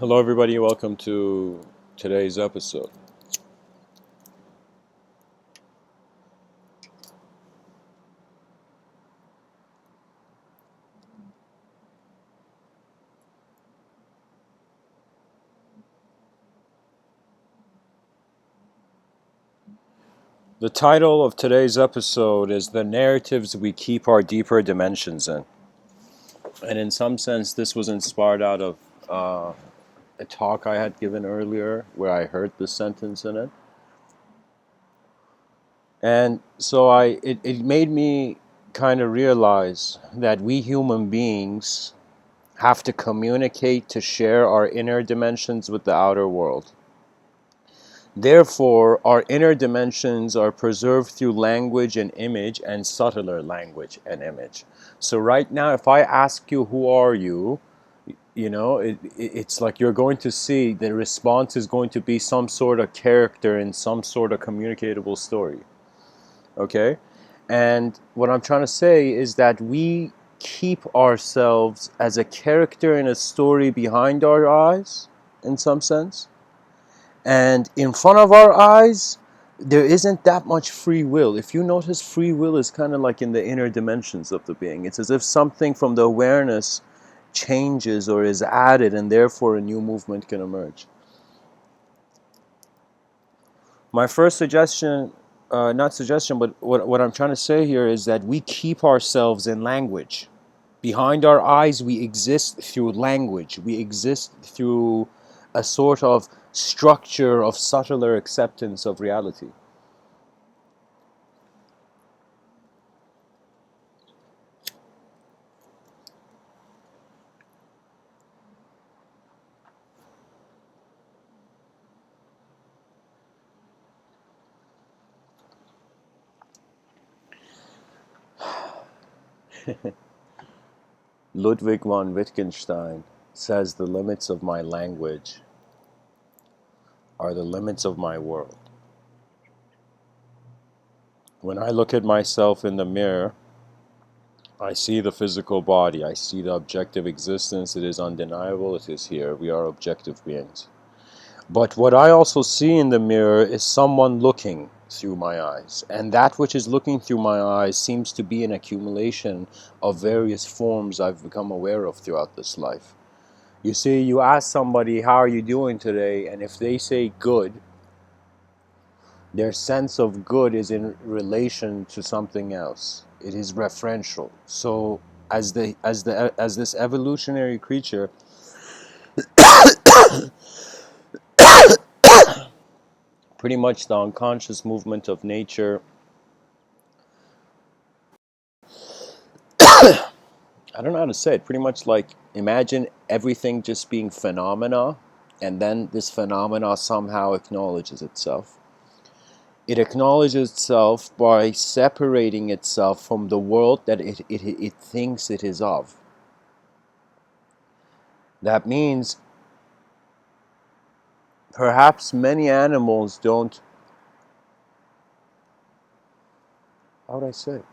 Hello, everybody. Welcome to today's episode. The title of today's episode is The Narratives We Keep Our Deeper Dimensions In. And in some sense, this was inspired out of a talk I had given earlier where I heard this sentence in it. And so it made me kind of realize that we human beings have to communicate to share our inner dimensions with the outer world. Therefore, our inner dimensions are preserved through language and image and subtler language and image. So right now, if I ask you, who are you? It's like you're going to see the response is going to be some sort of character in some sort of communicatable story. Okay? And what I'm trying to say is that we keep ourselves as a character in a story behind our eyes, in some sense. And in front of our eyes, there isn't that much free will. If you notice, free will is kind of like in the inner dimensions of the being. It's as if something from the awareness changes or is added, and therefore a new movement can emerge. My first suggestion, not suggestion, but what I'm trying to say here is that we keep ourselves in language. Behind our eyes, we exist through language. We exist through a sort of structure of subtler acceptance of reality. Ludwig von Wittgenstein says the limits of my language are the limits of my world. When I look at myself in the mirror, I see the physical body, I see the objective existence, it is undeniable, it is here, we are objective beings. But what I also see in the mirror is someone looking through my eyes. And that which is looking through my eyes seems to be an accumulation of various forms I've become aware of throughout this life. You see, you ask somebody, how are you doing today? And if they say good, their sense of good is in relation to something else. It is referential. So as this evolutionary creature, pretty much the unconscious movement of nature, I don't know how to say it, pretty much like imagine everything just being phenomena, and then this phenomena somehow acknowledges itself. It acknowledges itself by separating itself from the world that it thinks it is of. That means perhaps many animals don't, how would I say it?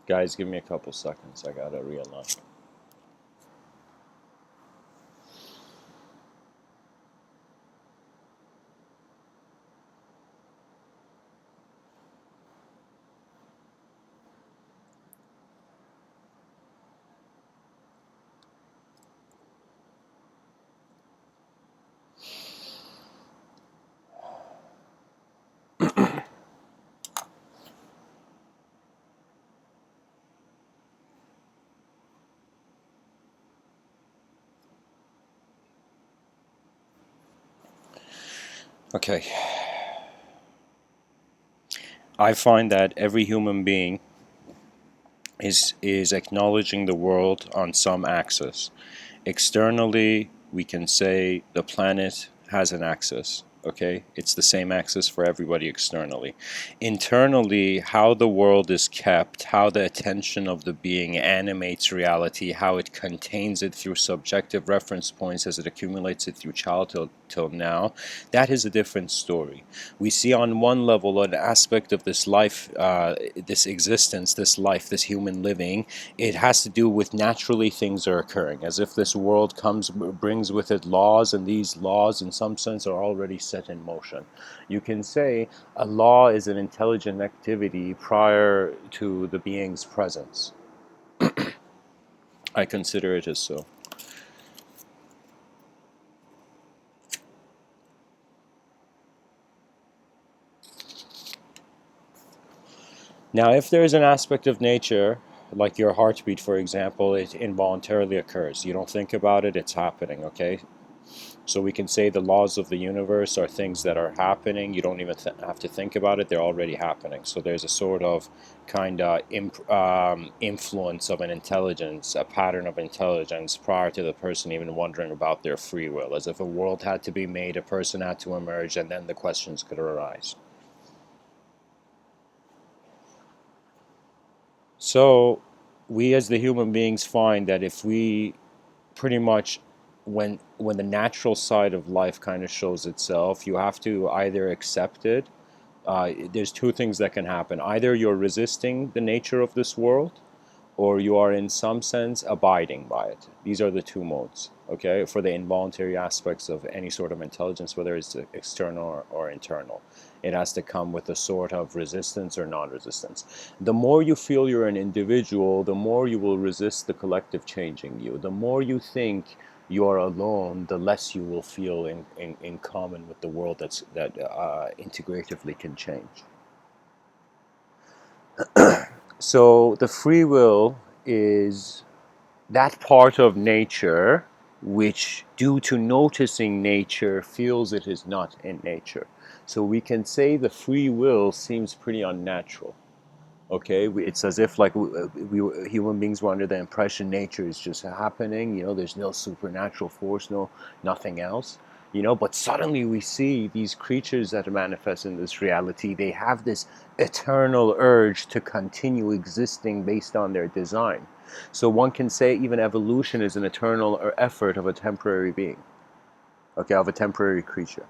Guys, give me a couple seconds. I gotta realign. Okay. I find that every human being is acknowledging the world on some axis. Externally, we can say the planet has an axis. Okay, it's the same axis for everybody externally. Internally, how the world is kept, how the attention of the being animates reality, how it contains it through subjective reference points as it accumulates it through childhood till now, that is a different story. We see on one level an aspect of this life, this existence, this life, this human living. It has to do with naturally things are occurring, as if this world brings with it laws, and these laws in some sense are already set in motion. You can say a law is an intelligent activity prior to the being's presence. I consider it as so. Now, if there is an aspect of nature, like your heartbeat, for example, it involuntarily occurs. You don't think about it, it's happening, okay? So we can say the laws of the universe are things that are happening. You don't even have to think about it, they're already happening. So there's a sort of kind of influence of an intelligence, a pattern of intelligence prior to the person even wondering about their free will. As if a world had to be made, a person had to emerge, and then the questions could arise. So we as the human beings find that if we pretty much when the natural side of life kind of shows itself, you have to either accept it. There's two things that can happen. Either you're resisting the nature of this world, or you are in some sense abiding by it. These are the two modes, okay, for the involuntary aspects of any sort of intelligence, whether it's external or internal. It has to come with a sort of resistance or non-resistance. The more you feel you're an individual, the more you will resist the collective changing you. The more you think you are alone, the less you will feel in common with the world that integratively can change. So the free will is that part of nature which, due to noticing nature, feels it is not in nature. So we can say the free will seems pretty unnatural. Okay, it's as if like we human beings were under the impression nature is just happening. There's no supernatural force, nothing else. But suddenly we see these creatures that manifest in this reality. They have this eternal urge to continue existing based on their design. So one can say even evolution is an eternal effort of a temporary being. Okay, of a temporary creature.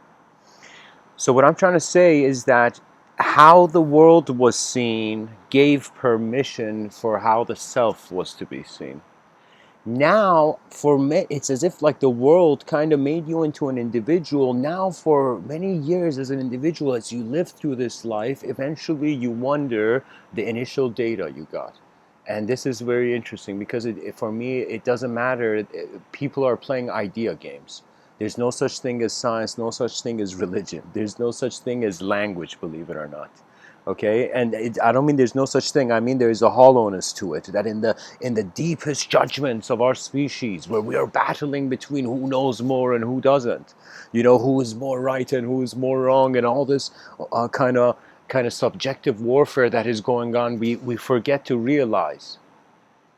So what I'm trying to say is that how the world was seen gave permission for how the self was to be seen. Now, for me, it's as if like the world kind of made you into an individual. Now, for many years as an individual, as you live through this life, eventually you wonder the initial data you got. And this is very interesting because for me, it doesn't matter. People are playing idea games. There's no such thing as science, no such thing as religion. There's no such thing as language, believe it or not. Okay, and I don't mean there's no such thing. I mean there's a hollowness to it. That in the deepest judgments of our species, where we are battling between who knows more and who doesn't, who is more right and who is more wrong, and all this kind of subjective warfare that is going on, we forget to realize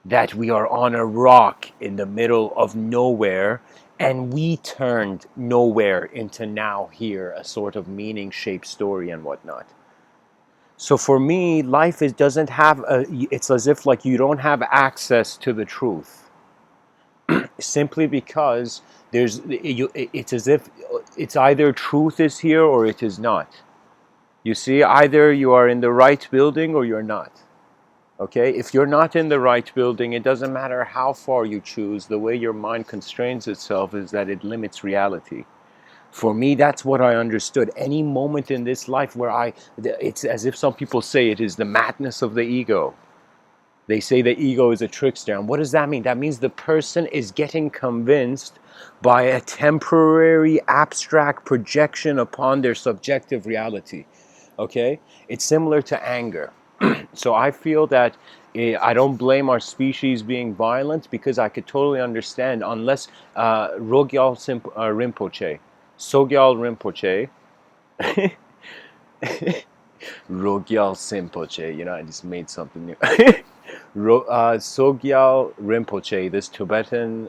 that we are on a rock in the middle of nowhere, and we turned nowhere into now here, a sort of meaning shaped story and whatnot. So for me, life doesn't have it's as if like you don't have access to the truth, simply because it's as if it's either truth is here or it is not. You see, either you are in the right building or you're not. Okay, if you're not in the right building, it doesn't matter how far you choose. The way your mind constrains itself is that it limits reality. For me, that's what I understood. Any moment in this life where it's as if some people say it is the madness of the ego. They say the ego is a trickster. And what does that mean? That means the person is getting convinced by a temporary abstract projection upon their subjective reality. Okay? It's similar to anger. So I feel that I don't blame our species being violent, because I could totally understand, unless Rinpoche, Sogyal Rinpoche, Rogyal Rinpoche, I just made something new. Sogyal Rinpoche, this Tibetan,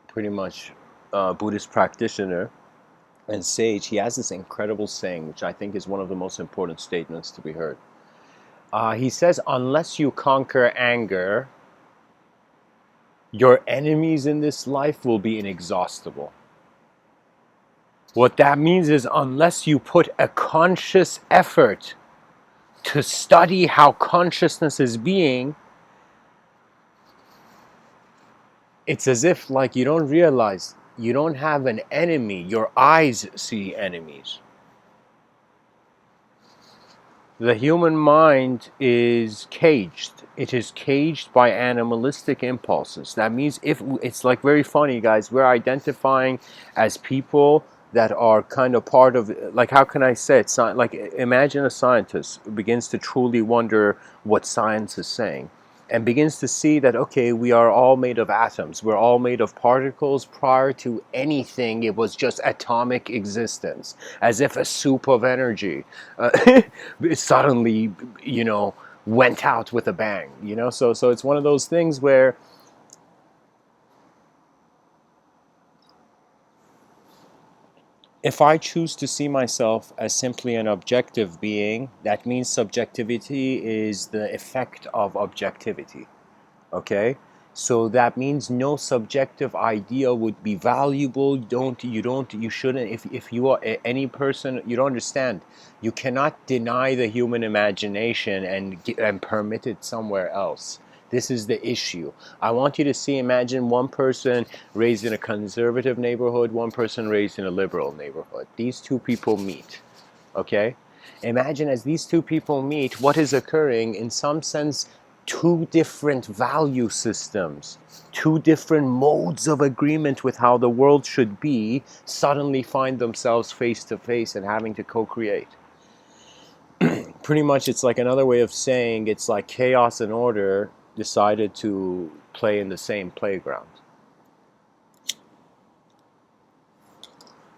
pretty much Buddhist practitioner and sage, he has this incredible saying, which I think is one of the most important statements to be heard. He says, unless you conquer anger, your enemies in this life will be inexhaustible. What that means is, unless you put a conscious effort to study how consciousness is being, it's as if like you don't realize you don't have an enemy. Your eyes see enemies. The human mind is caged. It is caged by animalistic impulses. That means, if it's like very funny, guys, we're identifying as people that are kind of part of, like, how can I say it? Like, imagine a scientist who begins to truly wonder what science is saying, and begins to see that, okay, we are all made of atoms. We're all made of particles. Prior to anything, it was just atomic existence, as if a soup of energy suddenly, went out with a bang. So it's one of those things where, if I choose to see myself as simply an objective being, that means subjectivity is the effect of objectivity. Okay, so that means no subjective idea would be valuable. You shouldn't, if you are any person, you don't understand, you cannot deny the human imagination and permit it somewhere else. This is the issue. I want you to see, imagine one person raised in a conservative neighborhood, one person raised in a liberal neighborhood. These two people meet. Okay, imagine, as these two people meet, what is occurring? In some sense, two different value systems, two different modes of agreement with how the world should be, suddenly find themselves face to face and having to co-create. Pretty much, it's like another way of saying, it's like chaos and order decided to play in the same playground.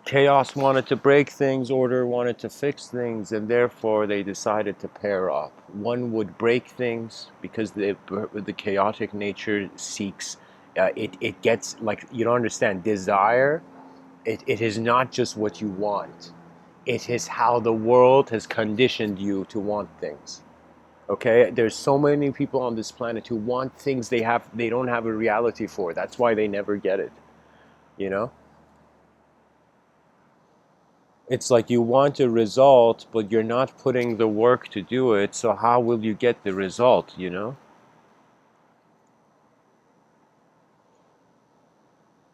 Chaos wanted to break things, order wanted to fix things, and therefore they decided to pair up. One would break things because the chaotic nature seeks, it gets, like, you don't understand, desire, it is not just what you want. It is how the world has conditioned you to want things. Okay, there's so many people on this planet who want things they don't have a reality for. That's why they never get it. It's like you want a result, but you're not putting the work to do it, so how will you get the result, It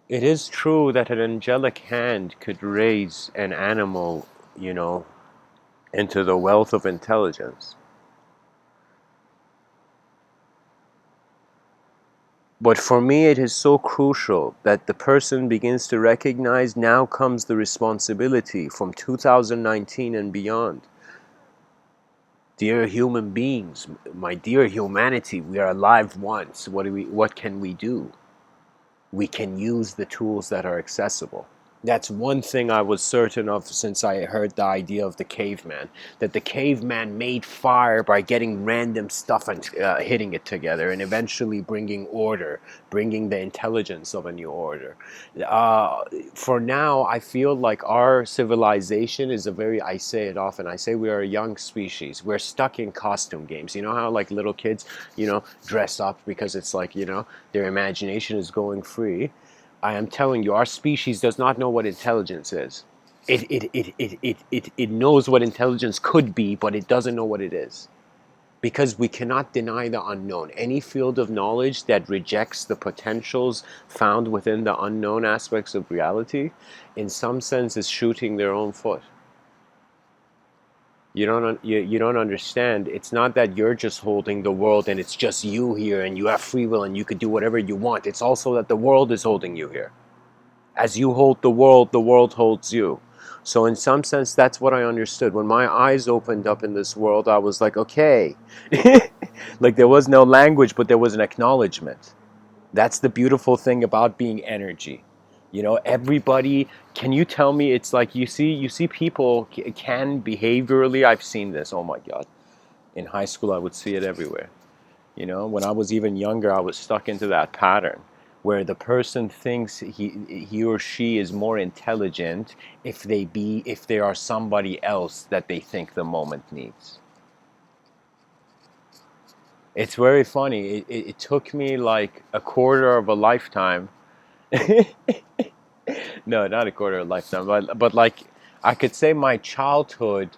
is true that an angelic hand could raise an animal, into the wealth of intelligence. But for me, it is so crucial that the person begins to recognize, now comes the responsibility from 2019 and beyond. Dear human beings, my dear humanity, we are alive once. What can we do? We can use the tools that are accessible. That's one thing I was certain of since I heard the idea of the caveman. That the caveman made fire by getting random stuff and hitting it together, and eventually bringing order, bringing the intelligence of a new order. For now, I feel like our civilization is I say it often, I say we are a young species. We're stuck in costume games. You know how like little kids, dress up because it's like, their imagination is going free. I am telling you, our species does not know what intelligence is. It knows what intelligence could be, but it doesn't know what it is. because we cannot deny the unknown. Any field of knowledge that rejects the potentials found within the unknown aspects of reality, in some sense, is shooting their own foot. You don't understand. It's not that you're just holding the world and it's just you here and you have free will and you could do whatever you want. It's also that the world is holding you here. As you hold the world holds you. So in some sense, that's what I understood. When my eyes opened up in this world, I was like, okay. Like there was no language, but there was an acknowledgement. That's the beautiful thing about being energy. You know, everybody, can you tell me, it's like you see people can behaviorally, I've seen this, oh my God. In high school, I would see it everywhere. You know, when I was even younger, I was stuck into that pattern where the person thinks he or she is more intelligent if they are somebody else that they think the moment needs. It's very funny. It took me like a quarter of a lifetime. No, not a quarter of a lifetime, but like I could say my childhood,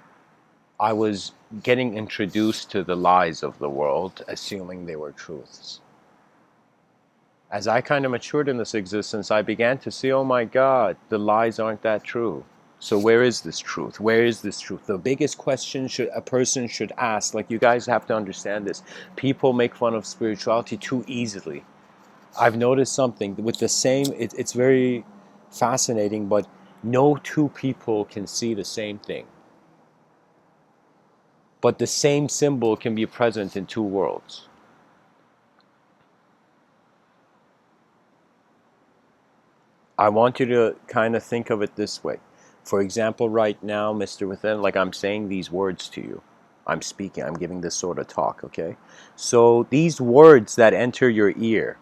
I was getting introduced to the lies of the world, assuming they were truths. As I kind of matured in this existence, I began to see, oh my God, the lies aren't that true. So where is this truth? Where is this truth? The biggest question a person should ask, like you guys have to understand this, people make fun of spirituality too easily. I've noticed something with the same, it's very fascinating, but no two people can see the same thing. But the same symbol can be present in two worlds. I want you to kind of think of it this way. For example, right now, Mr. Within, like I'm saying these words to you. I'm speaking, I'm giving this sort of talk, okay? So these words that enter your ear,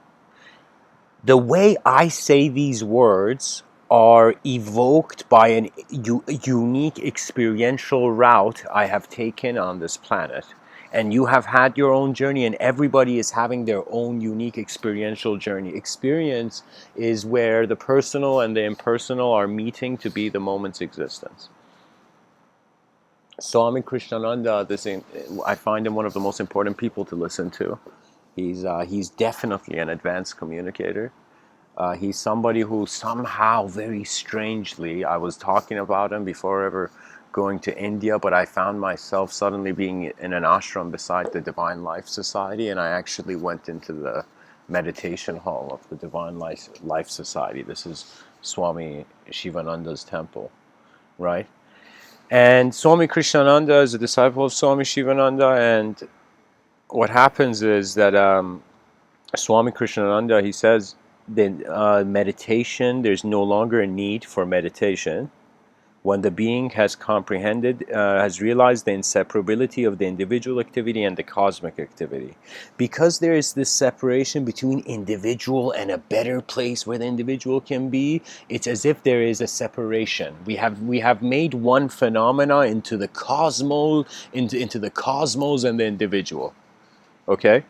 the way I say these words are evoked by an unique experiential route I have taken on this planet. And you have had your own journey, and everybody is having their own unique experiential journey. Experience is where the personal and the impersonal are meeting to be the moment's existence. Swami Krishnananda, I find him one of the most important people to listen to. He's definitely an advanced communicator. He's somebody who somehow, very strangely, I was talking about him before ever going to India, but I found myself suddenly being in an ashram beside the Divine Life Society, and I actually went into the meditation hall of the Divine Life Society. This is Swami Shivananda's temple, right? And Swami Krishnananda is a disciple of Swami Shivananda, and what happens is that Swami Krishnananda, he says, then meditation, there's no longer a need for meditation when the being has comprehended, has realized the inseparability of the individual activity and the cosmic activity. Because there is this separation between individual and a better place where the individual can be, it's as if there is a separation. We have made one phenomena into the cosmos, into the cosmos and the individual. Okay?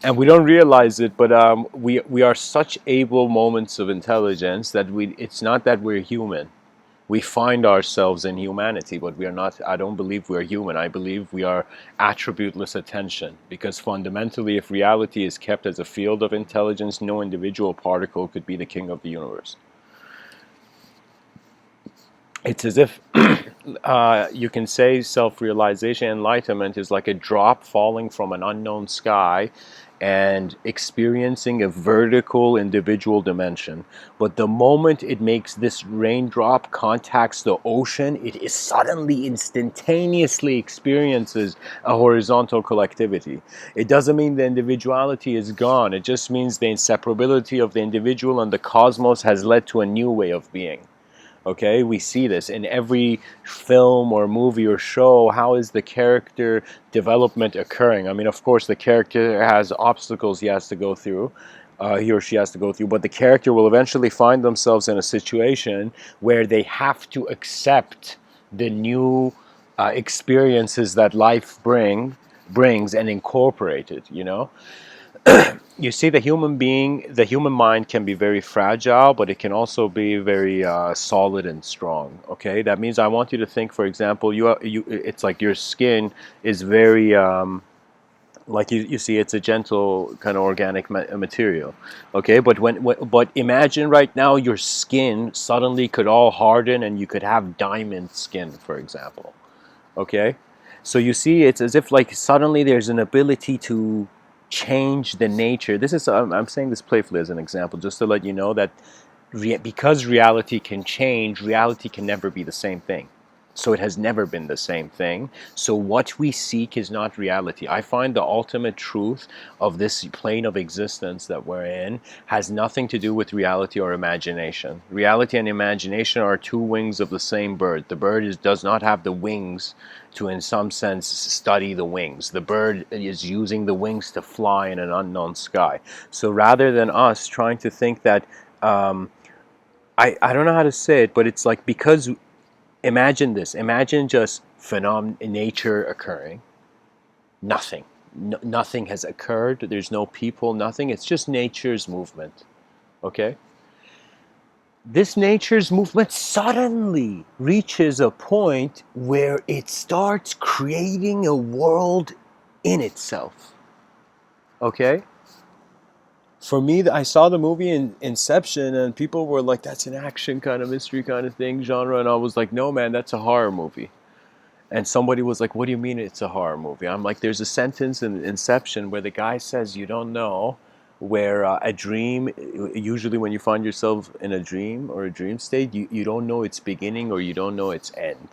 And we don't realize it, but we are such able moments of intelligence that it's not that we're human. We find ourselves in humanity, but we are not. I don't believe we're human. I believe we are attributeless attention, because fundamentally, if reality is kept as a field of intelligence, no individual particle could be the king of the universe. It's as if you can say self-realization, enlightenment is like a drop falling from an unknown sky and experiencing a vertical individual dimension. But the moment it makes this raindrop contacts the ocean, it is suddenly, instantaneously experiences a horizontal collectivity. It doesn't mean the individuality is gone. It just means the inseparability of the individual and the cosmos has led to a new way of being. Okay, we see this in every film or movie or show. How is the character development occurring? I mean, of course, the character has obstacles he has to go through, he or she has to go through, but the character will eventually find themselves in a situation where they have to accept the new experiences that life brings and incorporate it, you know? You see, the human mind can be very fragile, but it can also be very solid and strong. Okay, that means I want you to think, for example, it's like your skin is very Like you see, it's a gentle kind of organic material. Okay, but but imagine right now your skin suddenly could all harden and you could have diamond skin, for example. Okay, so you see, it's as if like suddenly there's an ability to change the nature. This is I'm saying this playfully as an example, just to let you know that because reality can change, reality can never be the same thing. So it has never been the same thing. So what we seek is not reality. I find the ultimate truth of this plane of existence that we're in has nothing to do with reality or imagination. Reality and imagination are two wings of the same bird. The bird does not have the wings to, in some sense, study the wings. The bird is using the wings to fly in an unknown sky. So rather than us trying to think that, I don't know how to say it, but it's like, because imagine this. Imagine just nature occurring. Nothing. Nothing has occurred. There's no people, nothing. It's just nature's movement. Okay? This nature's movement suddenly reaches a point where it starts creating a world in itself. Okay? For me, I saw the movie in Inception, and people were like, that's an action kind of mystery kind of thing genre. And I was like, no, man, that's a horror movie. And somebody was like, what do you mean it's a horror movie? I'm like, there's a sentence in Inception where the guy says, you don't know where a dream, usually when you find yourself in a dream or a dream state, you don't know its beginning or you don't know its end.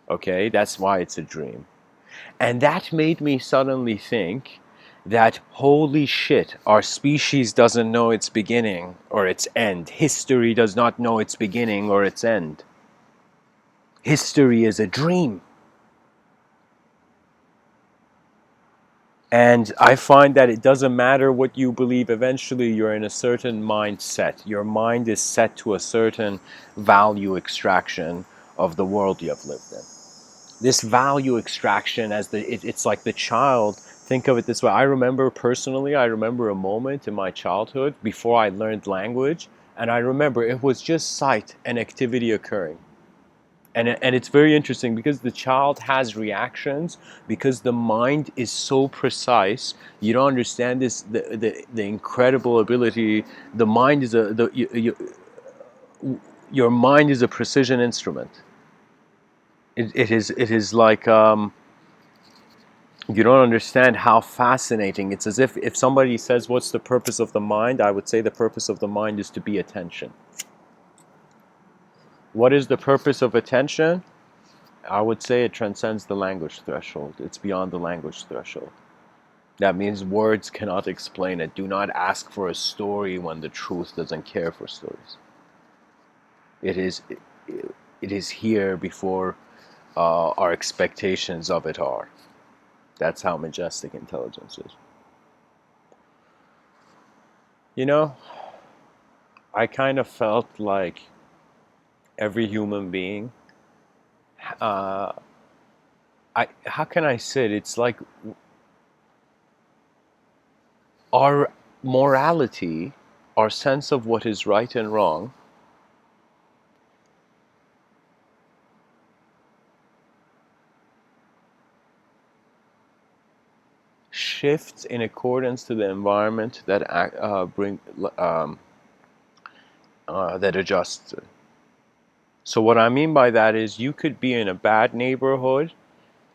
Okay? That's why it's a dream. And that made me suddenly think that, holy shit, our species doesn't know its beginning or its end. History does not know its beginning or its end. History is a dream. And I find that it doesn't matter what you believe, eventually you're in a certain mindset. Your mind is set to a certain value extraction of the world you have lived in. This value extraction, it's like the child, think of it this way. I remember a moment in my childhood before I learned language, and I remember it was just sight and activity occurring. And it's very interesting because the child has reactions, because the mind is so precise. You don't understand this, the incredible ability. The mind is your mind is a precision instrument. It is like, you don't understand how fascinating. It's as if somebody says, what's the purpose of the mind? I would say the purpose of the mind is to be attention. What is the purpose of attention? I would say it transcends the language threshold. It's beyond the language threshold. That means words cannot explain it. Do not ask for a story when the truth doesn't care for stories. It is, it is here before our expectations of it are. That's how majestic intelligence is. You know, I kind of felt like every human being, uh, how can I say it? It's like our morality, our sense of what is right and wrong, shifts in accordance to the environment that um, that adjusts it. So what I mean by that is, you could be in a bad neighborhood,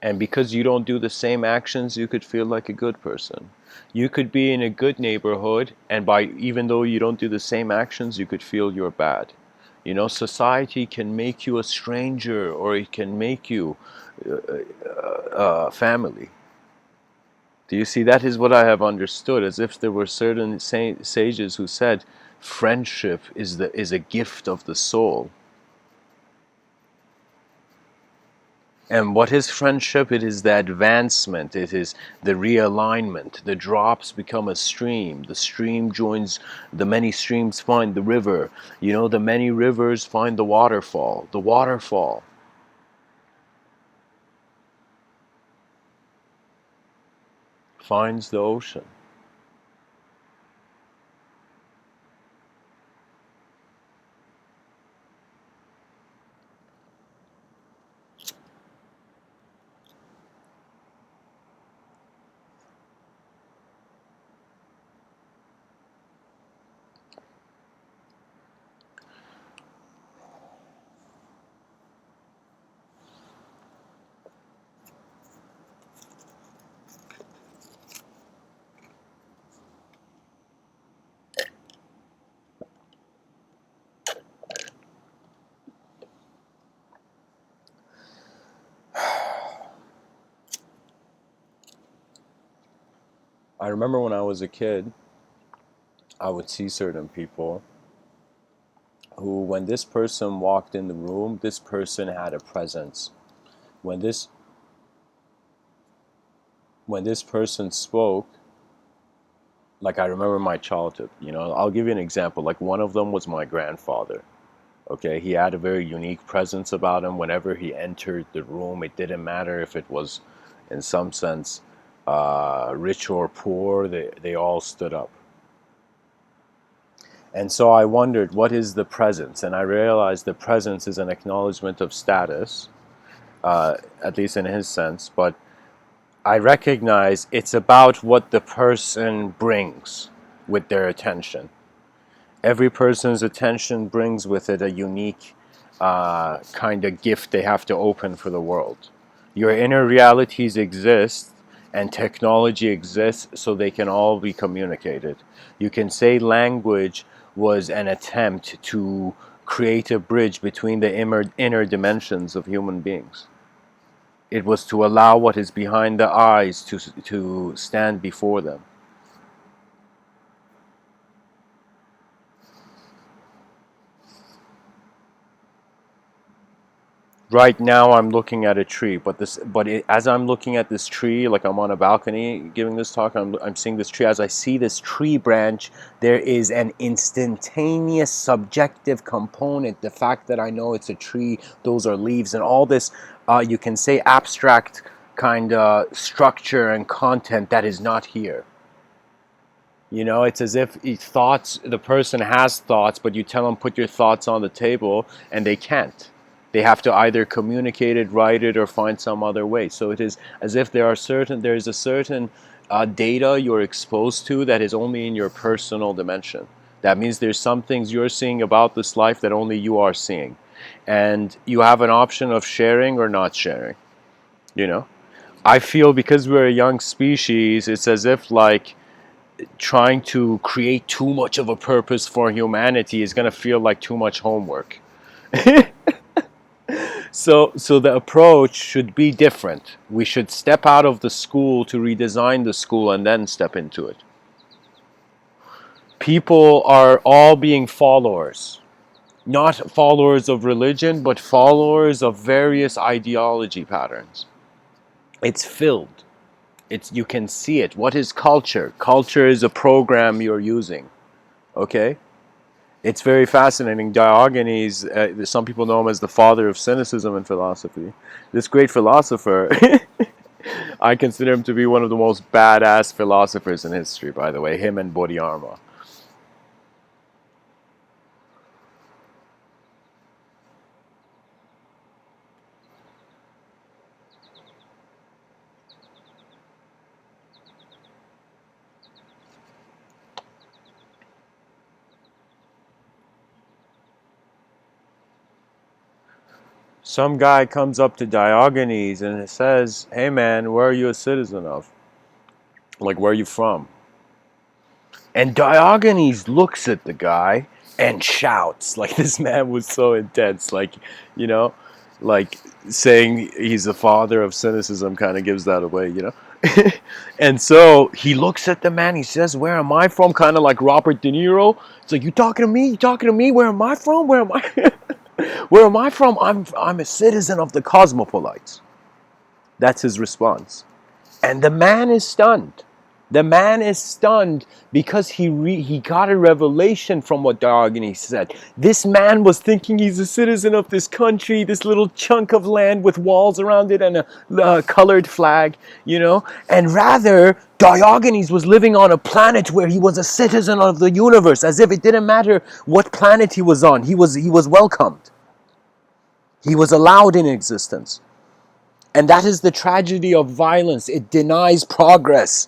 and because you don't do the same actions, you could feel like a good person. You could be in a good neighborhood, and by even though you don't do the same actions, you could feel you're bad. You know, society can make you a stranger, or it can make you family. Do you see? That is what I have understood, as if there were certain sages who said, friendship is a gift of the soul. And what is friendship? It is the advancement, it is the realignment. The drops become a stream. The stream joins, the many streams find the river. You know, the many rivers find the waterfall. The waterfall finds the ocean. I remember when I was a kid, I would see certain people who, when this person walked in the room, this person had a presence. When this when this person spoke, like I remember my childhood, I'll give you an example. Like one of them was my grandfather. Okay, he had a very unique presence about him. Whenever he entered the room, it didn't matter if it was, in some sense, rich or poor, they all stood up. And so I wondered, what is the presence? And I realized the presence is an acknowledgement of status, at least in his sense, but I recognize it's about what the person brings with their attention. Every person's attention brings with it a unique kind of gift they have to open for the world. Your inner realities exist and technology exists so they can all be communicated. You can say language was an attempt to create a bridge between the inner dimensions of human beings. It was to allow what is behind the eyes to stand before them. Right now I'm looking at a tree, as I'm looking at this tree, like I'm on a balcony giving this talk, I'm seeing this tree. As I see this tree branch, there is an instantaneous subjective component. The fact that I know it's a tree, those are leaves, and all this, you can say abstract kind of structure and content that is not here. It's as if the person has thoughts, but you tell them put your thoughts on the table, and they can't. They have to either communicate it, write it, or find some other way. So it is as if there is a certain data you're exposed to that is only in your personal dimension. That means there's some things you're seeing about this life that only you are seeing. And you have an option of sharing or not sharing. I feel because we're a young species, it's as if like trying to create too much of a purpose for humanity is going to feel like too much homework. So the approach should be different. We should step out of the school to redesign the school and then step into it. People are all being followers. Not followers of religion, but followers of various ideology patterns. It's filled. You can see it. What is culture? Culture is a program you're using. Okay? It's very fascinating. Diogenes, some people know him as the father of cynicism in philosophy. This great philosopher, I consider him to be one of the most badass philosophers in history, by the way, him and Bodhidharma. Some guy comes up to Diogenes and says, "Hey man, where are you a citizen of? Like, where are you from?" And Diogenes looks at the guy and shouts. Like, this man was so intense. Like, you know, like saying he's the father of cynicism kind of gives that away. And so he looks at the man. He says, "Where am I from?" Kind of like Robert De Niro. It's like, "You talking to me? You talking to me? Where am I from? Where am I? Where am I from? I'm a citizen of the cosmopolites." That's his response. And the man is stunned. The man is stunned because he got a revelation from what Diogenes said. This man was thinking he's a citizen of this country, this little chunk of land with walls around it and a colored flag, And rather, Diogenes was living on a planet where he was a citizen of the universe, as if it didn't matter what planet he was on. He was welcomed. He was allowed in existence. And that is the tragedy of violence. It denies progress.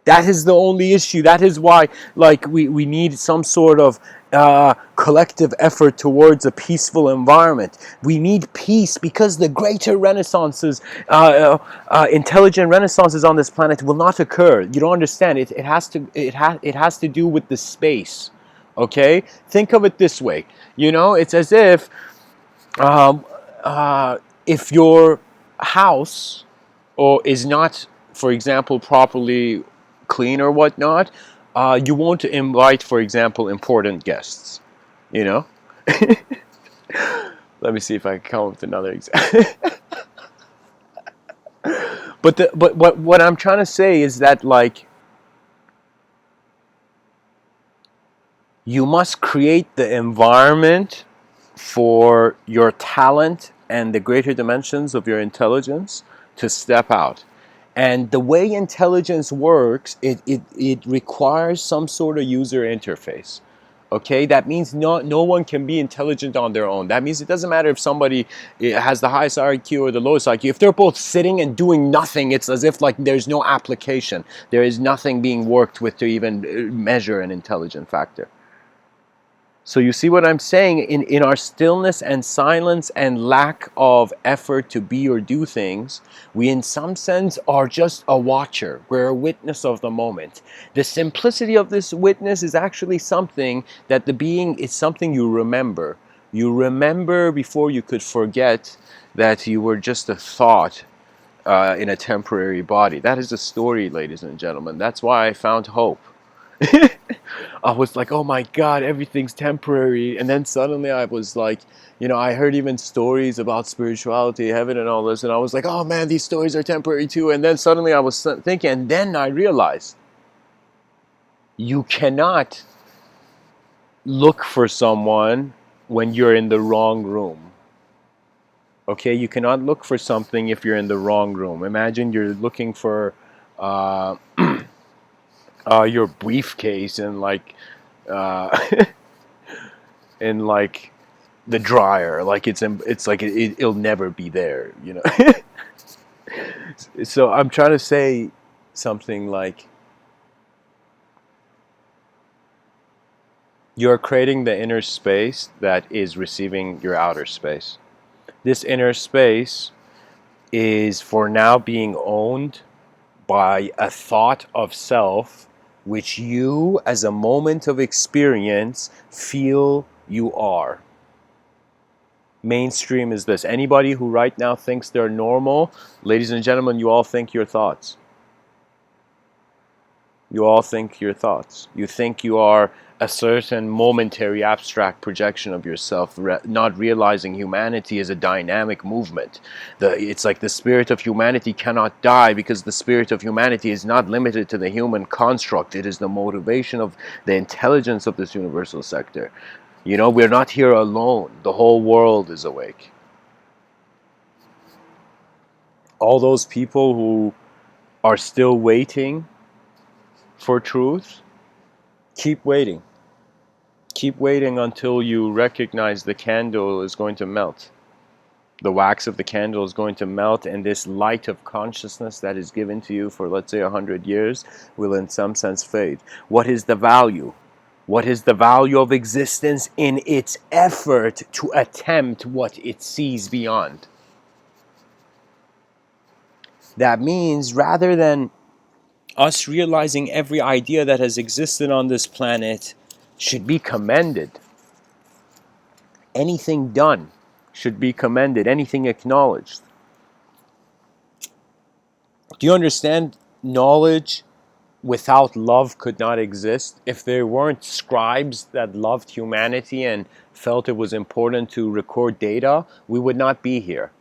That is the only issue. That is why, we need some sort of collective effort towards a peaceful environment. We need peace because the greater renaissances, intelligent renaissances on this planet will not occur. You don't understand. It has to do with the space. Okay? Think of it this way. It's as um, if your house is not, for example, properly clean or whatnot, you won't invite, for example, important guests. You know? Let me see if I can come up with another example. But what I'm trying to say is that, like, you must create the environment for your talent and the greater dimensions of your intelligence to step out. And the way intelligence works, it requires some sort of user interface. Okay, that means no one can be intelligent on their own. That means it doesn't matter if somebody has the highest IQ or the lowest IQ. If they're both sitting and doing nothing, it's as if like there's no application. There is nothing being worked with to even measure an intelligent factor. So you see what I'm saying? In our stillness and silence and lack of effort to be or do things, we in some sense are just a watcher. We're a witness of the moment. The simplicity of this witness is actually something that the being is something you remember. You remember before you could forget that you were just a thought in a temporary body. That is the story, ladies and gentlemen. That's why I found hope. I was like, oh my God, everything's temporary. And then suddenly I was like, I heard even stories about spirituality, heaven and all this. And I was like, oh man, these stories are temporary too. And then suddenly I was thinking, and then I realized you cannot look for someone when you're in the wrong room. Okay, you cannot look for something if you're in the wrong room. Imagine you're looking for your briefcase and like in like the dryer, like it's like it'll never be there. So I'm trying to say something like you're creating the inner space that is receiving your outer space. This inner space is for now being owned by a thought of self which you, as a moment of experience, feel you are. Mainstream is this. Anybody who right now thinks they're normal, ladies and gentlemen, you all think your thoughts. You all think your thoughts. You think you are a certain momentary abstract projection of yourself, not realizing humanity is a dynamic movement. It's like the spirit of humanity cannot die because the spirit of humanity is not limited to the human construct. It is the motivation of the intelligence of this universal sector. We're not here alone. The whole world is awake. All those people who are still waiting for truth, keep waiting. Keep waiting until you recognize the candle is going to melt. The wax of the candle is going to melt, and this light of consciousness that is given to you for, let's say, 100 years will in some sense fade. What is the value? What is the value of existence in its effort to attempt what it sees beyond? That means rather than us realizing every idea that has existed on this planet should be commended. Anything done should be commended. Anything acknowledged. Do you understand? Knowledge without love could not exist. If there weren't scribes that loved humanity and felt it was important to record data, we would not be here.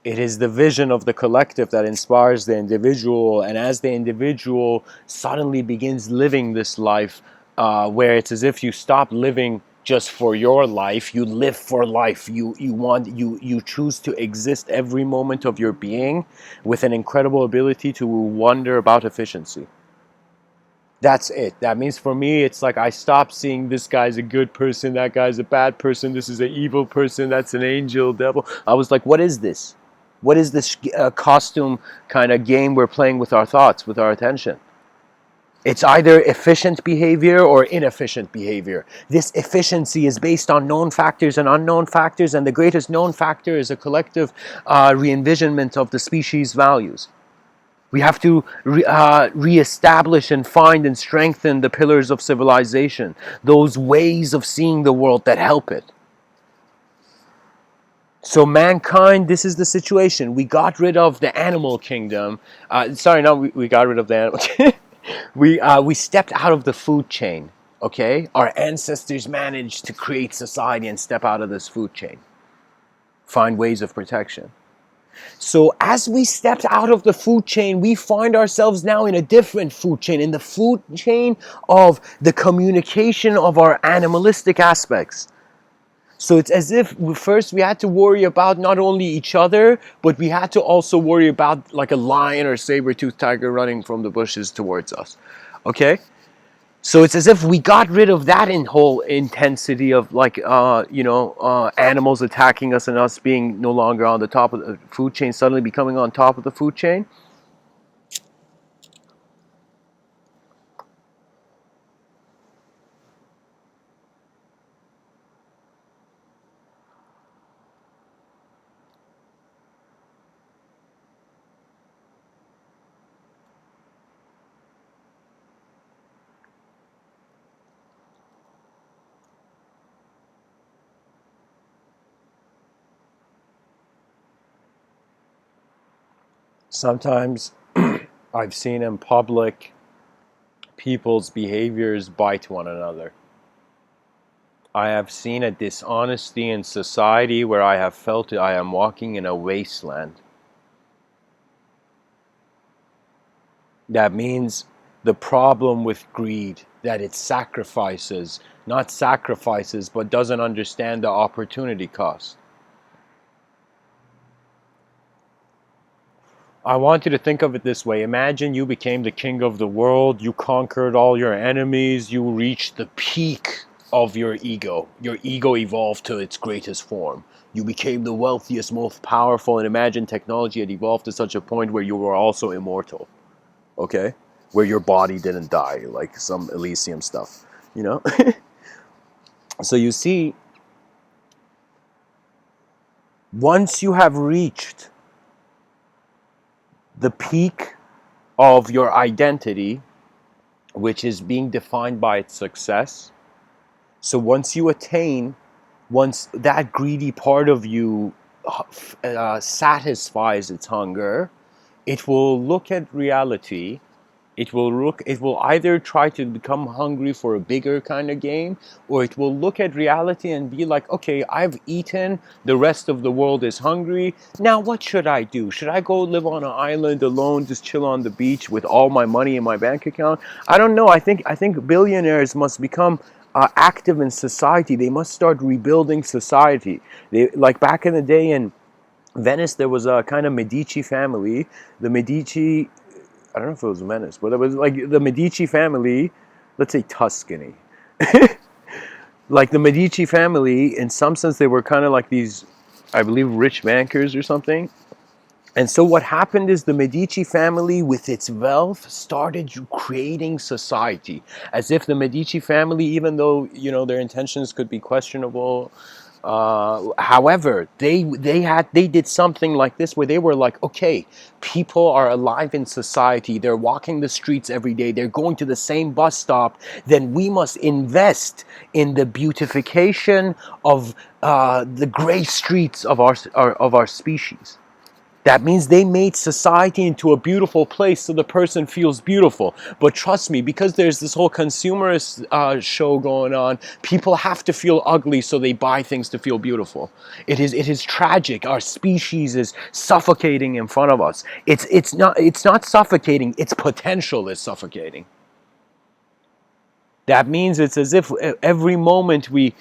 It is the vision of the collective that inspires the individual, and as the individual suddenly begins living this life, where it's as if you stop living just for your life, you live for life. You choose to exist every moment of your being with an incredible ability to wonder about efficiency. That's it. That means for me, it's like I stop seeing this guy's a good person, that guy's a bad person, this is an evil person, that's an angel, devil. I was like, what is this? What is this costume kind of game we're playing with our thoughts, with our attention? It's either efficient behavior or inefficient behavior. This efficiency is based on known factors and unknown factors, and the greatest known factor is a collective re-envisionment of the species' values. We have to re-establish and find and strengthen the pillars of civilization, those ways of seeing the world that help it. So mankind, this is the situation. We got rid of the animal kingdom. Sorry, no, we got rid of the animal kingdom. We stepped out of the food chain, okay? Our ancestors managed to create society and step out of this food chain. Find ways of protection. So as we stepped out of the food chain, we find ourselves now in a different food chain, in the food chain of the communication of our animalistic aspects. So it's as if first we had to worry about not only each other, but we had to also worry about like a lion or saber-toothed tiger running from the bushes towards us. Okay? So it's as if we got rid of that in whole intensity of like, animals attacking us and us being no longer on the top of the food chain, suddenly becoming on top of the food chain. Sometimes I've seen in public people's behaviors bite one another. I have seen a dishonesty in society where I have felt I am walking in a wasteland. That means the problem with greed, that it sacrifices, not sacrifices, but doesn't understand the opportunity cost. I want you to think of it this way. Imagine you became the king of the world, you conquered all your enemies, you reached the peak of your ego. Your ego evolved to its greatest form. You became the wealthiest, most powerful, and imagine technology had evolved to such a point where you were also immortal. Okay? Where your body didn't die, like some Elysium stuff, you know? So you see, once you have reached the peak of your identity, which is being defined by its success, so once you attain, once that greedy part of you satisfies its hunger, it will look at reality. It will either try to become hungry for a bigger kind of game, or it will look at reality and be like, okay, I've eaten, the rest of the world is hungry, now what should I do? Should I go live on an island alone, just chill on the beach with all my money in my bank account? I don't know. I think billionaires must become active in society. They must start rebuilding society. Like back in the day in Venice, there was a kind of Medici family. The Medici, I don't know if it was Venice, but it was like the Medici family, let's say Tuscany. Like the Medici family, in some sense, they were kind of like these, I believe, rich bankers or something. And so what happened is the Medici family, with its wealth, started creating society. As if the Medici family, even though, their intentions could be questionable, however, they did something like this where they were like, okay, people are alive in society. They're walking the streets every day. They're going to the same bus stop. Then we must invest in the beautification of the gray streets of our species. That means they made society into a beautiful place so the person feels beautiful. But trust me, because there's this whole consumerist show going on, people have to feel ugly so they buy things to feel beautiful. It is tragic. Our species is suffocating in front of us. It's not suffocating, its potential is suffocating. That means it's as if every moment we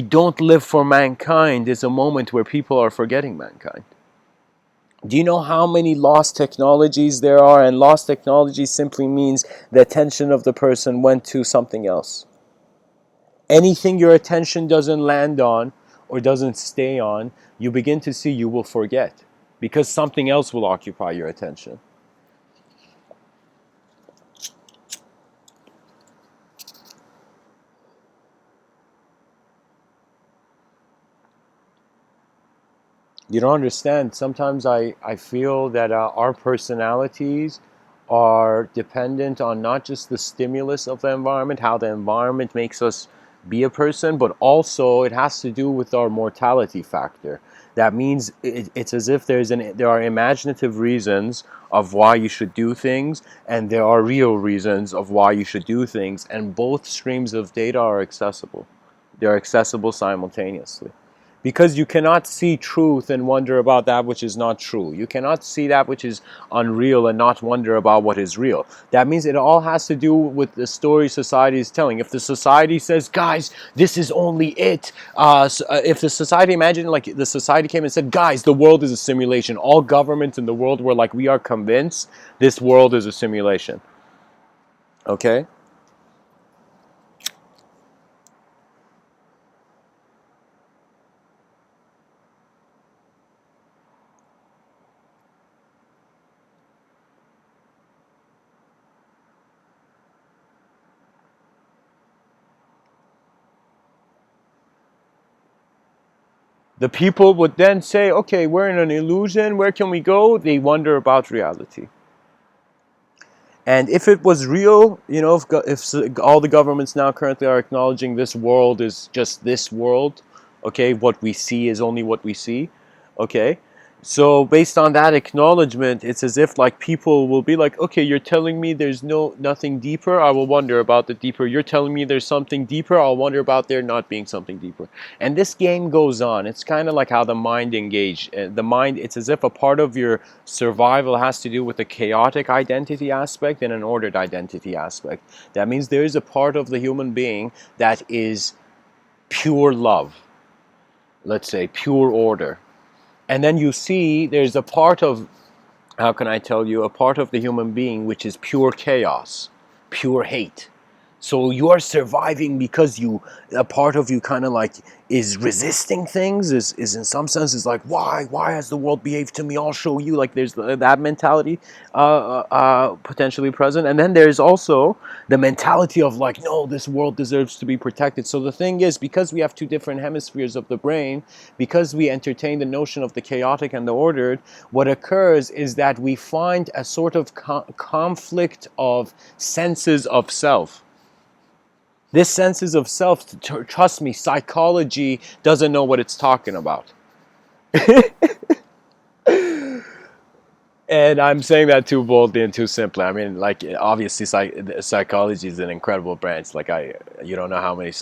don't live for mankind is a moment where people are forgetting mankind. Do you know how many lost technologies there are? And lost technology simply means the attention of the person went to something else. Anything your attention doesn't land on or doesn't stay on, you begin to see you will forget because something else will occupy your attention. You don't understand. Sometimes I feel that our personalities are dependent on not just the stimulus of the environment, how the environment makes us be a person, but also it has to do with our mortality factor. That means it's as if there are imaginative reasons of why you should do things, and there are real reasons of why you should do things, and both streams of data are accessible. They're accessible simultaneously. Because you cannot see truth and wonder about that which is not true. You cannot see that which is unreal and not wonder about what is real. That means it all has to do with the story society is telling. If the society says, guys, this is only it. If the society, imagine like the society came and said, guys, the world is a simulation. All governments in the world were like, we are convinced this world is a simulation. Okay? The people would then say, okay, we're in an illusion. Where can we go? They wonder about reality. And if it was real, you know, if all the governments now currently are acknowledging this world is just this world, okay, what we see is only what we see, okay, so based on that acknowledgement, it's as if like people will be like, okay, you're telling me there's nothing deeper, I will wonder about the deeper. You're telling me there's something deeper, I'll wonder about there not being something deeper. And this game goes on. It's kind of like how the mind engaged. The mind, it's as if a part of your survival has to do with a chaotic identity aspect and an ordered identity aspect. That means there is a part of the human being that is pure love, let's say pure order. And then you see there's a part of, how can I tell you, a part of the human being which is pure chaos, pure hate. So you are surviving because a part of you kind of like is resisting things, is in some sense is like, why has the world behaved to me, I'll show you, like there's that mentality potentially present. And then there's also the mentality of like, no, this world deserves to be protected. So the thing is, because we have two different hemispheres of the brain, because we entertain the notion of the chaotic and the ordered, what occurs is that we find a sort of conflict of senses of self. This senses of self, trust me, psychology doesn't know what it's talking about. And I'm saying that too boldly and too simply. I mean, like, obviously, psychology is an incredible branch. Like, you don't know how many,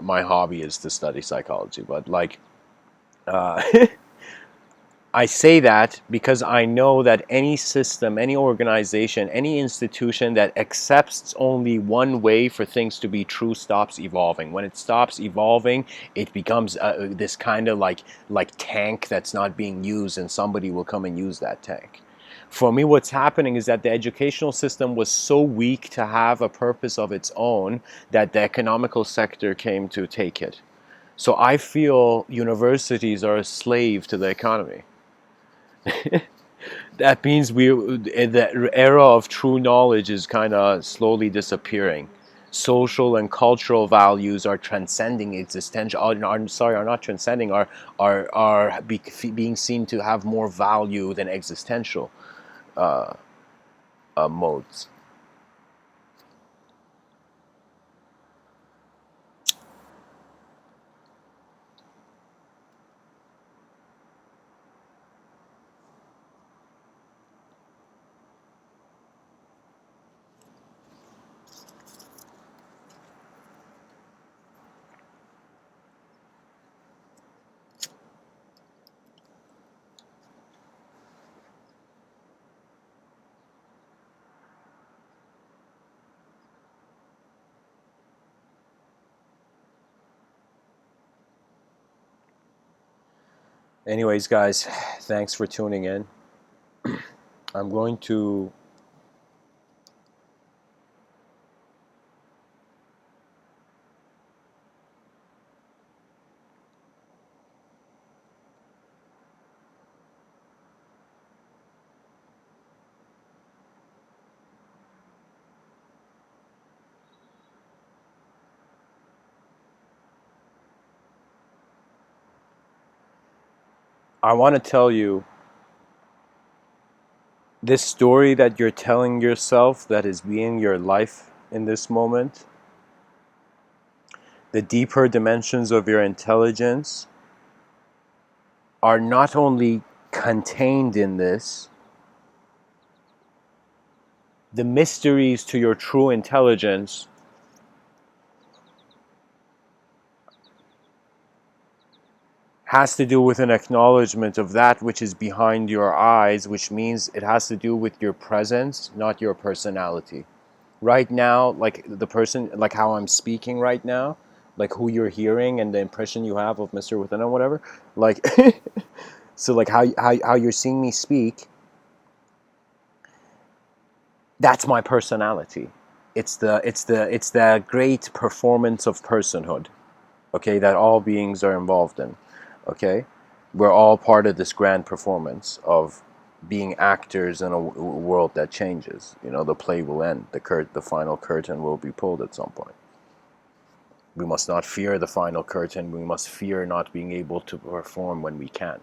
my hobby is to study psychology, but like, uh, I say that because I know that any system, any organization, any institution that accepts only one way for things to be true stops evolving. When it stops evolving, it becomes this kind of like tank that's not being used, and somebody will come and use that tank. For me, what's happening is that the educational system was so weak to have a purpose of its own that the economical sector came to take it. So I feel universities are a slave to the economy. That means the era of true knowledge is kind of slowly disappearing. Social and cultural values are transcending existential. Are not transcending. Are being seen to have more value than existential uh, modes. Anyways, guys, thanks for tuning in. I'm going to. I want to tell you this story that you're telling yourself, that is being your life in this moment, the deeper dimensions of your intelligence, are not only contained in this, the mysteries to your true intelligence has to do with an acknowledgement of that which is behind your eyes, which means it has to do with your presence, not your personality. Right now, like the person, like how I'm speaking right now, like who you're hearing and the impression you have of Mr. Within or whatever, like, so like how you're seeing me speak, that's my personality. It's the great performance of personhood, okay, that all beings are involved in, okay? We're all part of this grand performance of being actors in a world that changes. You know, the play will end. The final curtain will be pulled at some point. We must not fear the final curtain. We must fear not being able to perform when we can.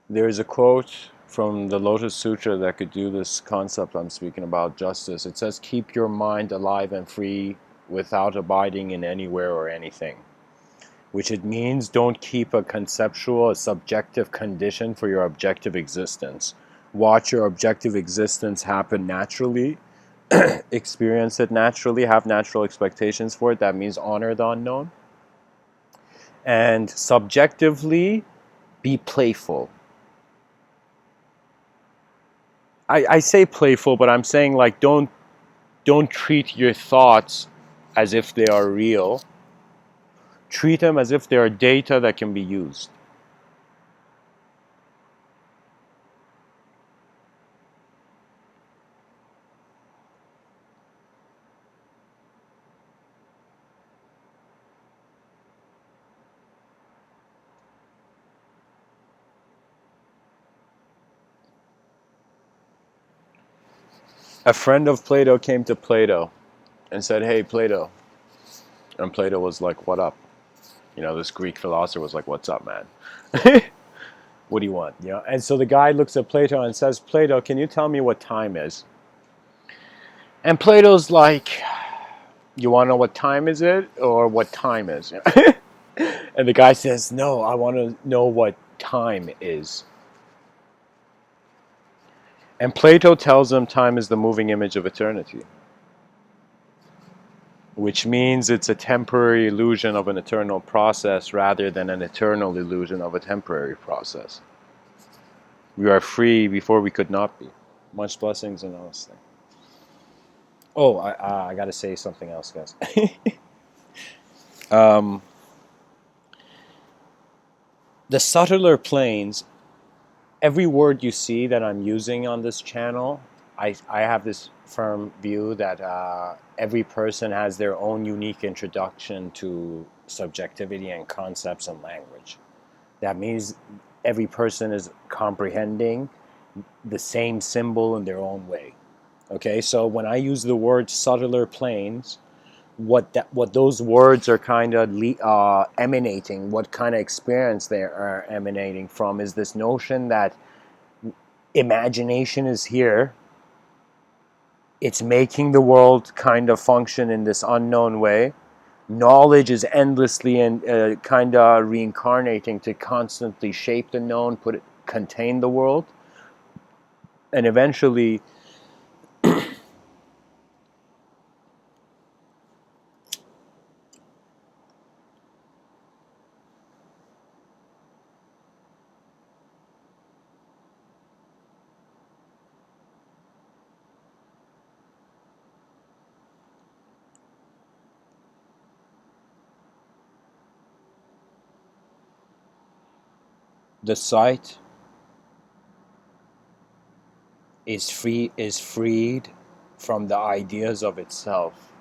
There's a quote from the Lotus Sutra that could do this concept I'm speaking about, justice. It says, keep your mind alive and free without abiding in anywhere or anything. Which it means don't keep a conceptual, a subjective condition for your objective existence. Watch your objective existence happen naturally, experience it naturally, have natural expectations for it. That means honor the unknown. And subjectively, be playful. I say playful, but I'm saying like don't treat your thoughts as if they are real. Treat them as if they are data that can be used. A friend of Plato came to Plato and said, hey, Plato. And Plato was like, what up? You know, this Greek philosopher was like, what's up, man? What do you want? You know? And so the guy looks at Plato and says, Plato, can you tell me what time is? And Plato's like, you want to know what time is it or what time is? And the guy says, no, I want to know what time is. And Plato tells him time is the moving image of eternity, which means it's a temporary illusion of an eternal process rather than an eternal illusion of a temporary process. We are free before we could not be. Much blessings and namaste. Oh, I got to say something else, guys. um, the subtler planes, every word you see that I'm using on this channel, I have this firm view that every person has their own unique introduction to subjectivity and concepts and language. That means every person is comprehending the same symbol in their own way. Okay, so when I use the word subtler planes, what those words are kind of emanating, what kind of experience they are emanating from, is this notion that imagination is here. It's making the world kind of function in this unknown way. Knowledge is endlessly and kind of reincarnating to constantly shape the known, contain the world, and eventually the sight is freed from the ideas of itself.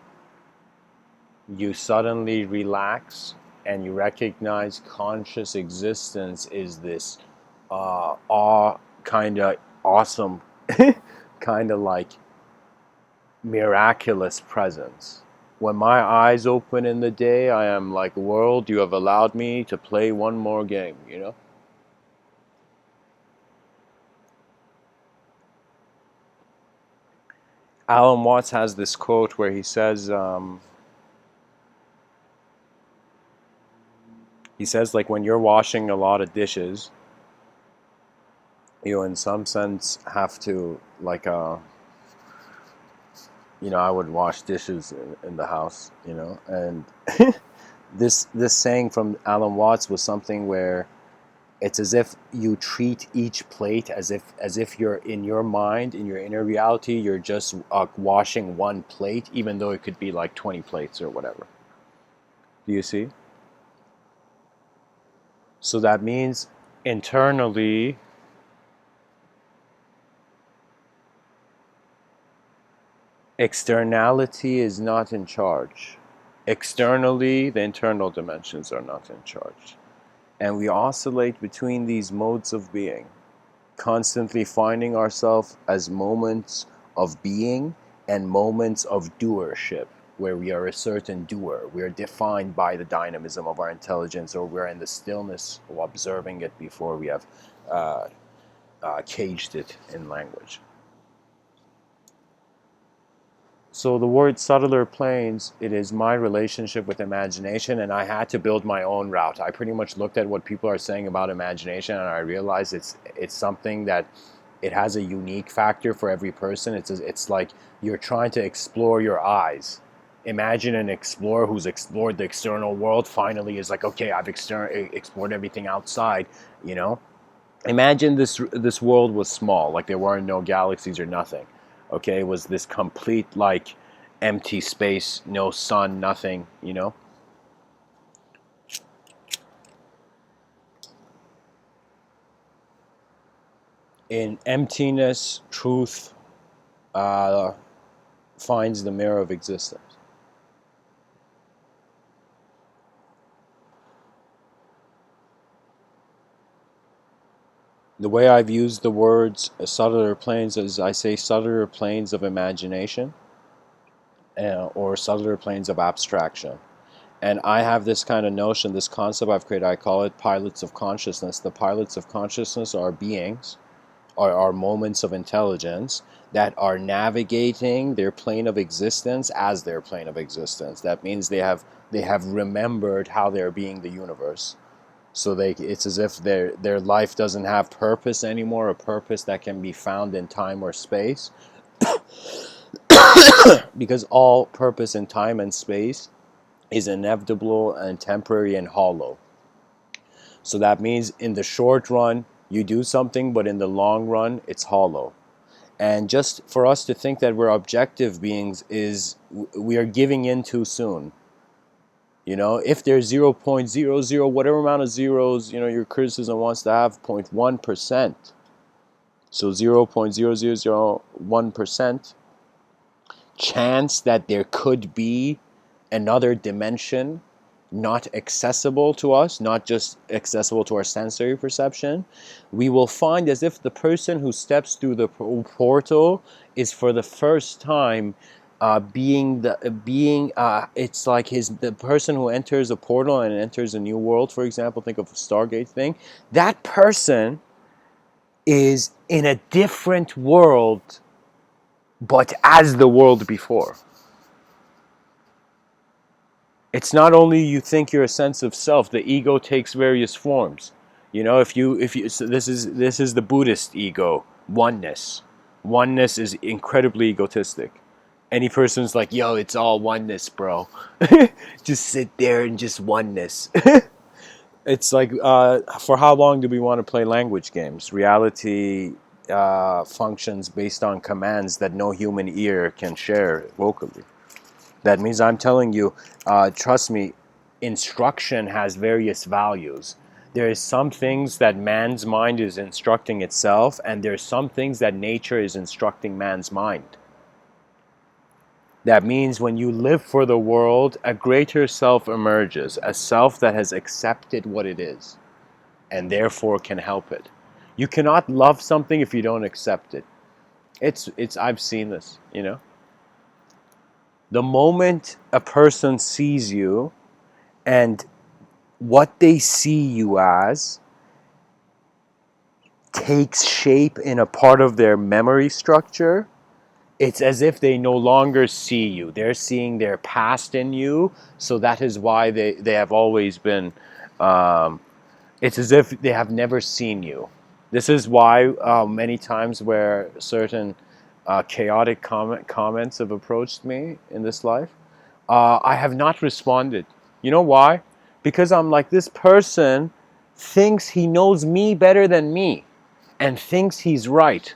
You suddenly relax and you recognize conscious existence is this awe kind of awesome kind of like miraculous presence. When my eyes open in the day, I am like, world, you have allowed me to play one more game, you know? Alan Watts has this quote where he says like when you're washing a lot of dishes, you in some sense have to like I would wash dishes in the house, and this saying from Alan Watts was something where it's as if you treat each plate as if you're in your mind, in your inner reality, you're just washing one plate, even though it could be like 20 plates or whatever. Do you see? So that means internally, externality is not in charge. Externally, the internal dimensions are not in charge. And we oscillate between these modes of being, constantly finding ourselves as moments of being and moments of doership, where we are a certain doer. We are defined by the dynamism of our intelligence, or we're in the stillness of observing it before we have caged it in language. So the word subtler planes, it is my relationship with imagination, and I had to build my own route. I pretty much looked at what people are saying about imagination, and I realized it's something that it has a unique factor for every person. It's like you're trying to explore your eyes. Imagine an explorer who's explored the external world finally is like, okay, I've explored everything outside, you know? Imagine this world was small, like there weren't no galaxies or nothing. Okay, it was this complete like empty space, no sun, nothing, In emptiness, truth uh, finds the mirror of existence. The way I've used the words subtler planes is I say subtler planes of imagination, or subtler planes of abstraction. And I have this kind of notion, this concept I've created, I call it pilots of consciousness. The pilots of consciousness are beings, are moments of intelligence that are navigating their plane of existence as their plane of existence. That means they have remembered how they're being the universe. So it's as if their life doesn't have purpose anymore, a purpose that can be found in time or space, because all purpose in time and space is inevitable and temporary and hollow. So that means in the short run, you do something, but in the long run, it's hollow. And just for us to think that we're objective beings is we are giving in too soon. If there's 0.00, whatever amount of zeros, your criticism wants to have 0.1%. So 0.0001% chance that there could be another dimension not accessible to us, not just accessible to our sensory perception, we will find as if the person who steps through the portal is for the first time it's like the person who enters a portal and enters a new world, for example, think of a Stargate thing. That person is in a different world, but as the world before. It's not only you think you're a sense of self, the ego takes various forms. If you so this is the Buddhist ego, oneness. Oneness is incredibly egotistic. Any person's like, yo, it's all oneness, bro. Just sit there and just oneness. It's like, for how long do we want to play language games? Reality functions based on commands that no human ear can share vocally. That means I'm telling you, trust me, instruction has various values. There is some things that man's mind is instructing itself, and there's some things that nature is instructing man's mind. That means when you live for the world, a greater self emerges, a self that has accepted what it is, and therefore can help it. You cannot love something if you don't accept it. I've seen this. The moment a person sees you and what they see you as takes shape in a part of their memory structure, it's as if they no longer see you. They're seeing their past in you. So that is why they have always been, it's as if they have never seen you. This is why many times where certain chaotic comments have approached me in this life, I have not responded. You know why? Because I'm like, this person thinks he knows me better than me and thinks he's right.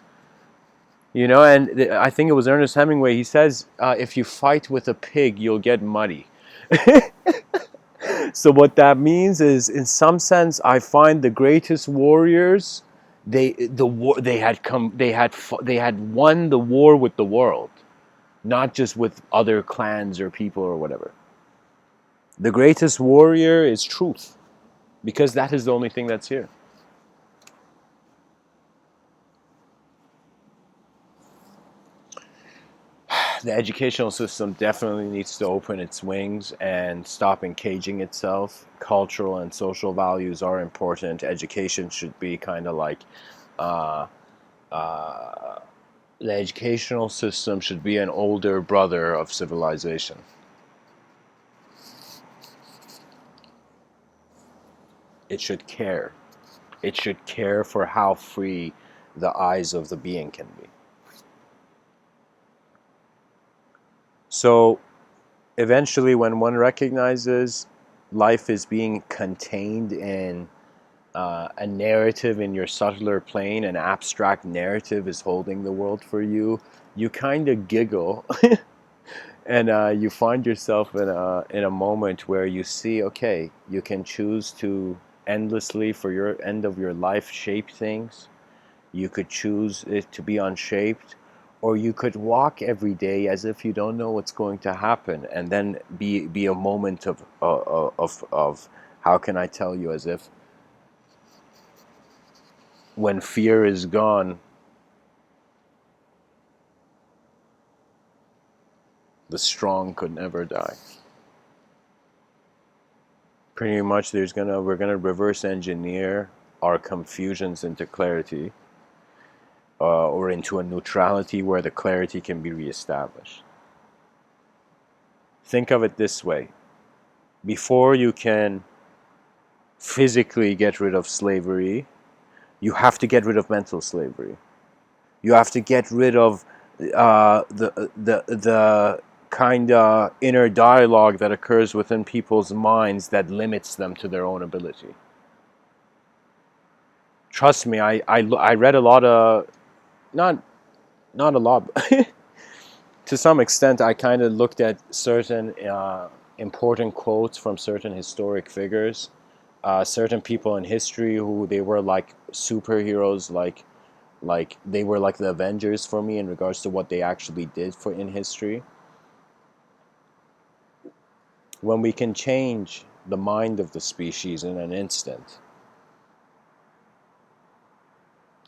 You know, and I think it was Ernest Hemingway. He says, if you fight with a pig, you'll get muddy. So what that means is, in some sense, I find the greatest warriors, they had won the war with the world, not just with other clans or people or whatever. The greatest warrior is truth, because that is the only thing that's here. The educational system definitely needs to open its wings and stop encaging itself. Cultural and social values are important. Education should be kind of like, uh, uh, the educational system should be an older brother of civilization. It should care. It should care for how free the eyes of the being can be. So eventually, when one recognizes life is being contained in a narrative in your subtler plane, an abstract narrative is holding the world for you, you kind of giggle and you find yourself in a moment where you see, okay, you can choose to endlessly, for your end of your life, shape things. You could choose it to be unshaped, or you could walk every day as if you don't know what's going to happen, and then be a moment of how can I tell you, as if when fear is gone, the strong could never die. Pretty much, we're gonna reverse engineer our confusions into clarity, or into a neutrality where the clarity can be reestablished. Think of it this way: before you can physically get rid of slavery, you have to get rid of mental slavery. You have to get rid of the kind of inner dialogue that occurs within people's minds that limits them to their own ability. Trust me, I read a lot of, not not a lot, to some extent. I kind of looked at certain important quotes from certain historic figures, certain people in history who they were like superheroes, like they were like the Avengers for me in regards to what they actually did for in history. When we can change the mind of the species in an instant,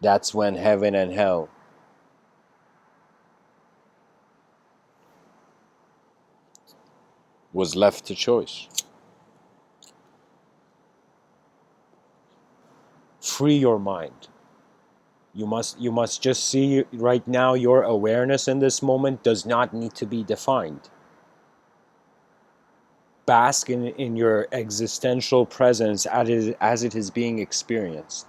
that's when heaven and hell was left to choice. Free your mind. You must just see right now, your awareness in this moment does not need to be defined. Bask in your existential presence as it is being experienced.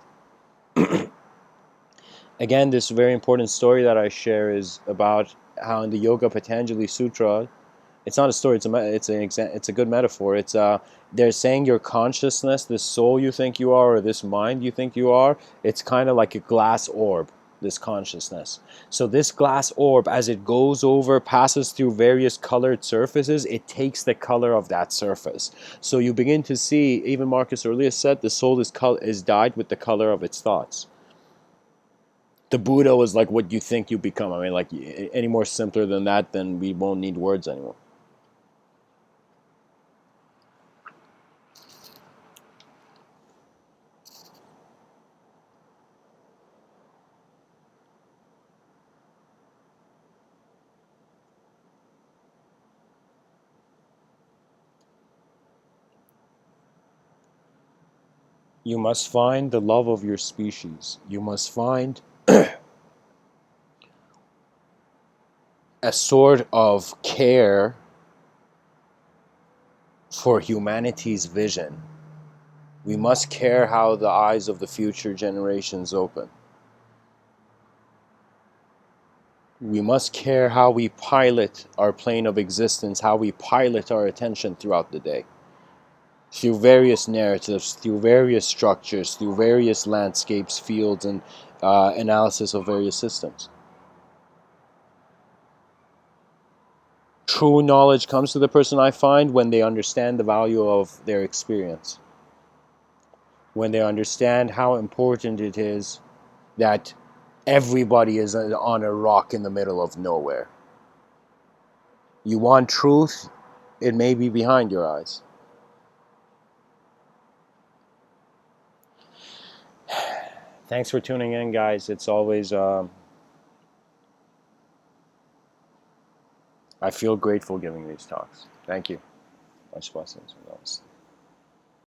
Again, this very important story that I share is about how in the Yoga Patanjali Sutra, it's not a story, it's a good metaphor. They're saying your consciousness, this soul you think you are, or this mind you think you are, it's kind of like a glass orb, this consciousness. So this glass orb, as it goes over, passes through various colored surfaces, it takes the color of that surface. So you begin to see, even Marcus Aurelius said, the soul is dyed with the color of its thoughts. The Buddha was like what you think you become. I mean, like, any more simpler than that, then we won't need words anymore. You must find the love of your species. You must find a sort of care for humanity's vision. We must care how the eyes of the future generations open. We must care how we pilot our plane of existence, how we pilot our attention throughout the day. Through various narratives, through various structures, through various landscapes, fields, and analysis of various systems. True knowledge comes to the person, I find, when they understand the value of their experience. When they understand how important it is that everybody is on a rock in the middle of nowhere. You want truth, it may be behind your eyes. Thanks for tuning in, guys. It's always, I feel grateful giving these talks. Thank you. Much blessings.